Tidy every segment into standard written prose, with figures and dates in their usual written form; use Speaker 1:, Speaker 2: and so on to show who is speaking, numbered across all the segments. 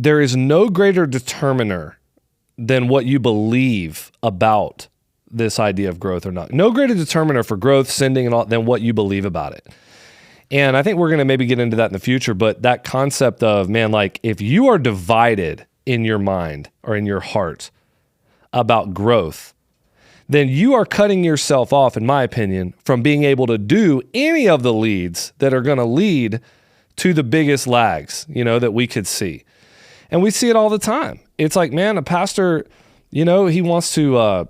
Speaker 1: there is no greater determiner than what you believe about this idea of growth or not. No greater determiner for growth, sending, and all than what you believe about it. And I think we're going to maybe get into that in the future, but that concept of, man, like if you are divided in your mind or in your heart about growth, then you are cutting yourself off, in my opinion, from being able to do any of the leads that are going to lead to the biggest lags, that we could see. And we see it all the time. It's like, man, a pastor, he wants to,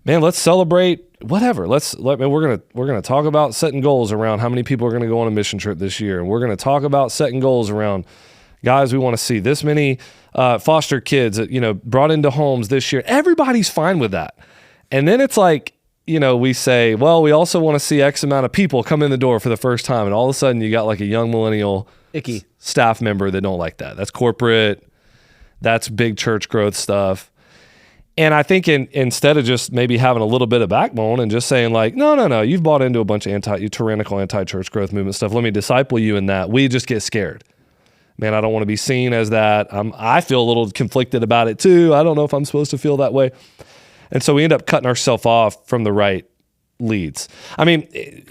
Speaker 1: let's celebrate whatever. We're gonna talk about setting goals around how many people are gonna go on a mission trip this year, and we're gonna talk about setting goals around, guys, we want to see this many foster kids, brought into homes this year. Everybody's fine with that. And then it's like, we say, well, we also want to see X amount of people come in the door for the first time, and all of a sudden you got like a young millennial staff member that don't like that. That's corporate. That's big church growth stuff. And I think instead of just maybe having a little bit of backbone and just saying like, no, you've bought into a bunch of tyrannical anti-church growth movement stuff. Let me disciple you in that. We just get scared. Man, I don't want to be seen as that. I feel a little conflicted about it too. I don't know if I'm supposed to feel that way. And so we end up cutting ourselves off from the right leads.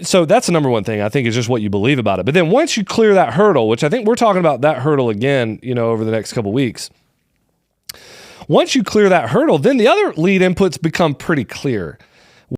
Speaker 1: So that's the number one thing I think is just what you believe about it. But then once you clear that hurdle, which I think we're talking about that hurdle again, over the next couple of weeks. Once you clear that hurdle, then the other lead inputs become pretty clear.